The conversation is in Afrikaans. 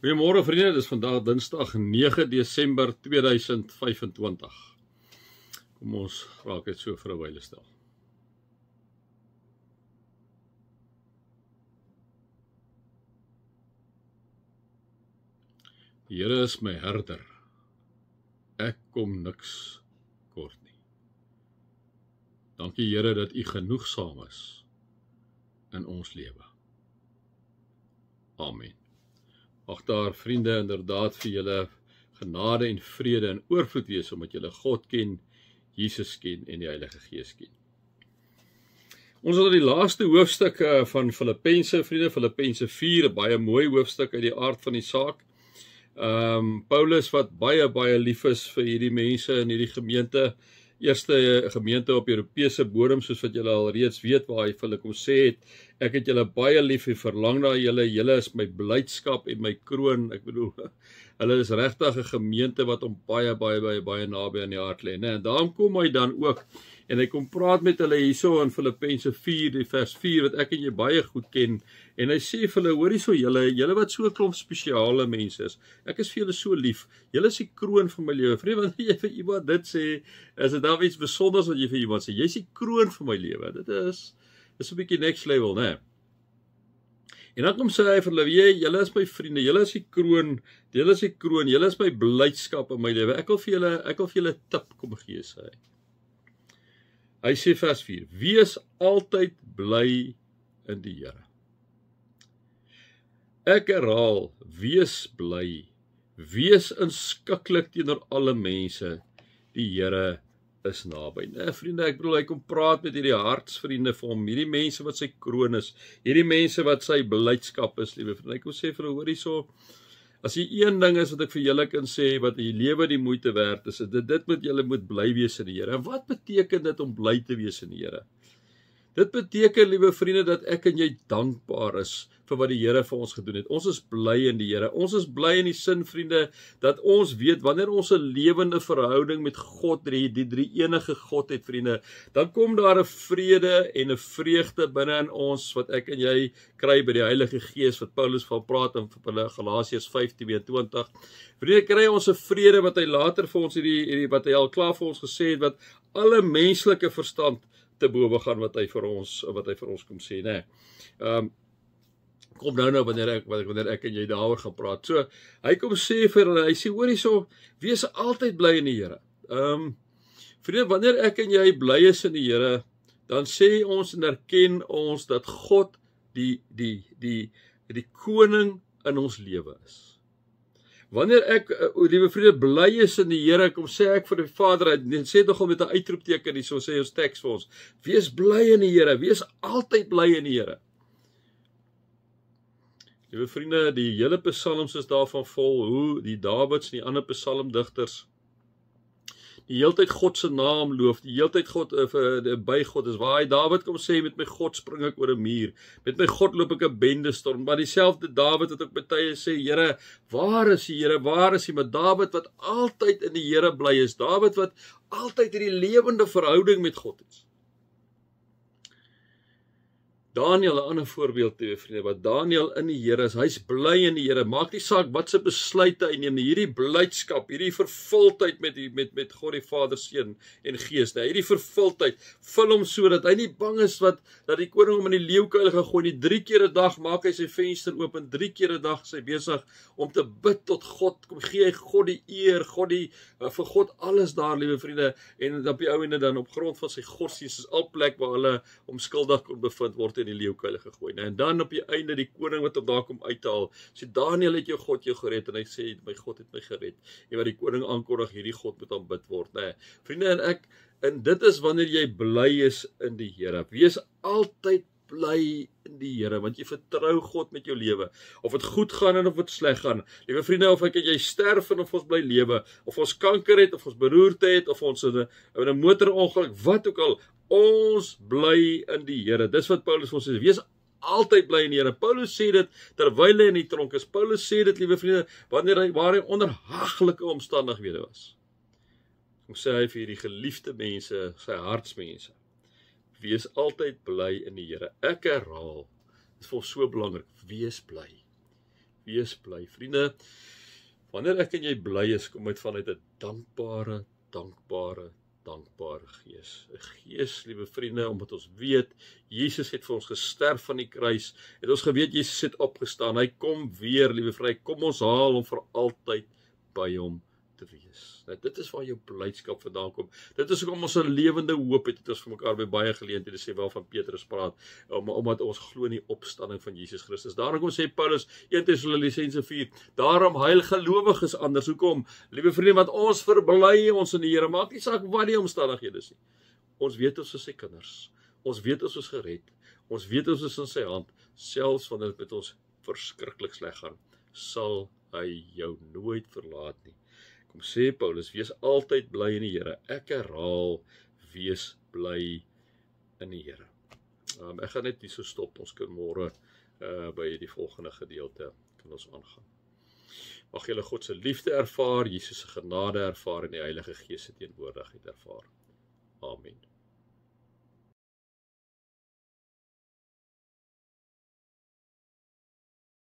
Goeiemôre vriende, dit is vandag Dinsdag 9 Desember 2025. Kom ons raak dit so vir 'n wyle stil. Die Here is my herder. Ek kom niks kort nie. Dankie Here dat U genoegsaam is in ons lewe. Amen. Mag daar vriende inderdaad vir julle genade en vrede en oorvloed wees, omdat julle God ken, Jesus ken en die Heilige Gees ken. Ons het die laaste hoofstuk van Filippense, vriende, Filippense 4, 'n baie mooi hoofstuk uit die aard van die saak. Paulus wat baie lief is vir hierdie mense in hierdie gemeente, eerste gemeente op Europese bodem, soos wat julle al reeds weet, waar hy vir hulle kom sê het, ek het julle baie lief en verlang na julle is my blydskap en my kroon. Ek bedoel, hulle is regtig 'n gemeente wat hom baie naby aan die hart lê, né? En daarom kom hy dan ook, en hy kom praat met hulle hierso in Filippense 4, die vers 4, wat ek en jy baie goed ken, en hy sê vir hulle, hoor hierso julle wat so 'n klomp spesiale mense is, ek is vir julle so lief, julle is die kroon van my lewe. Vriende, wanneer jy vir iemand dit sê, is dit dan iets besonders wat jy vir iemand sê, jy's die kroon van my lewe. Dit is 'n bietjie next level, né? En dan kom sê hy vir hulle, julle is my vriende, julle is die kroon, julle is my blydskap in my lewe. Ek wil vir julle 'n tip kom gee, sê hy. Hy sê vers 4, wees altyd bly in die Here. Ek herhaal, wees bly, wees inskikkelik teenoor alle mense, die Here is naby. Nee, vriende, ek bedoel, hy kom praat met hierdie hartsvriende vir hom, hierdie mense wat sy kroon is, hierdie mense wat sy blydskap is, liewe vriende. Hy kom sê vir hulle, hoor hierso, as die een ding is wat ek vir julle kan sê, wat die lewe die moeite werd is, dit moet julle moet bly wees in die Here. En wat beteken dit om bly te wees in die Here? Dit beteken, liewe vriende, dat ek en jy dankbaar is vir wat die Here vir ons gedoen het. Ons is bly in die Here. Ons is bly in die sin, vriende, dat ons weet, wanneer ons 'n lewende verhouding met God, die drie enige God het, vriende, dan kom daar 'n vrede en 'n vreugde binne in ons, wat ek en jy kry by die Heilige Gees, wat Paulus van praat in Galasiërs 5:22. Vriende, kry ons 'n vrede wat hy later vir ons, wat hy al klaar vir ons gesê het, wat alle menslike verstand te bowe gaan, wat hy vir ons kom sê, né? Kom nou wanneer ek en jy daaroor gaan praat. So, hy kom sê vir hulle, hy sê, hoor hierso, wees altyd bly in die Here. Vriende, wanneer ek en jy bly is in die Here, dan sê ons en erken ons dat God die koning in ons lewe is. Wanneer ek, liewe vriende, bly is in die Here, kom sê ek vir die Vader, sê nogal met 'n uitroepteken hier, so sê ons teks vir ons, wees bly in die Here, wees altyd bly in die Here. Liewe vriende, die hele psalms is daarvan vol, hoe die Dawids en die ander psalmdigters die heeltyd God se naam loof, die heeltyd God by God is, waar hy Dawid kom sê, met my God spring ek oor 'n muur, met my God loop ek 'n bendestorm, maar dieselfde Dawid wat ook baie sê, Here, waar is die Here, waar is hy, maar Dawid wat altyd in die Here bly is, Dawid wat altyd hierdie lewende verhouding met God is. Daniel, 'n ander voorbeeld, vriende, wat Daniel in die Here is, hy's bly in die Here, maak nie saak wat se besluite hy neem, hierdie blydskap, hierdie vervuldheid met God die Vader, Seun en Gees, hierdie vervuldheid, vul hom so, dat hy nie bang is dat die koning hom in die leeukuil gaan gooi nie. 3 keer 'n dag maak hy sy venster oop, en 3 keer 'n dag is hy besig om te bid tot God, kom gee hy God die eer, vir God alles daar, liewe vriende, en op die ou ende dan op grond van sy godsdienst, is al plek waar hulle hom skuldig kon bevind word, in die leeukuil gegooi. En dan op die einde, die koning wat hom daar kom uithaal, sê, Daniel, het jou God jou gered, en hy sê, my God het my gered, en wat die koning aankondig, hierdie God moet aanbid word, né? Vriende, en dit is wanneer jy bly is in die Here, wees altyd bly in die Here, want jy vertrou God met jou lewe, of het goed gaan en of het sleg gaan, liewe vriende, of ek en jy sterf en of ons bly lewe, of ons kanker het, of ons beroerte het, of ons in 'n motorongeluk, wat ook al, ons bly in die Here. Dis wat Paulus ons sê, wees altyd bly in die Here. Paulus sê dit terwyl hy in die tronk is. Paulus sê dit, liewe vriende, waar hy onder haglike omstandighede was. Kom sê hy vir hierdie geliefde mense, sy hartsmense, wees altyd bly in die Here. Ek herhaal, dit is vir ons so belangrik, wees bly. Wees bly. Vriende, wanneer ek en jy bly is, kom dit vanuit 'n dankbare gees. 'n Gees, liewe vriende, omdat ons weet, Jesus het vir ons gesterf aan die kruis, het ons geweet, Jesus het opgestaan, hy kom weer, liewe vriende, hy kom ons haal om vir altyd by hom te wees. Nou, dit is waar jou blydskap vandaan kom. Dit is hoekom ons 'n lewende hoop het ons vir mekaar by baie geleenthede sê waarvan Petrus praat, omdat ons glo in die opstanding van Jesus Christus. Daarom sê Paulus 1 Tessalonisense 4, daarom huil gelowiges anders. Hoekom? Liewe vriende, want ons verbly ons in die Here, maak nie saak wat die omstandighede is nie. Ons weet ons is sy kinders. Ons weet ons is gered. Ons weet ons is in sy hand. Selfs wanneer dit met ons verskriklik sleg gaan, sal hy jou nooit verlaat nie. Kom sê Paulus, wees altyd bly in die Here. Ek herhaal, wees bly in die Here. Ek gaan net hier so stop, ons kan môre by die volgende gedeelte kan ons aangaan. Mag julle God se liefde ervaar, Jesus se genade ervaar en die Heilige Gees se teenwoordigheid ervaar. Amen.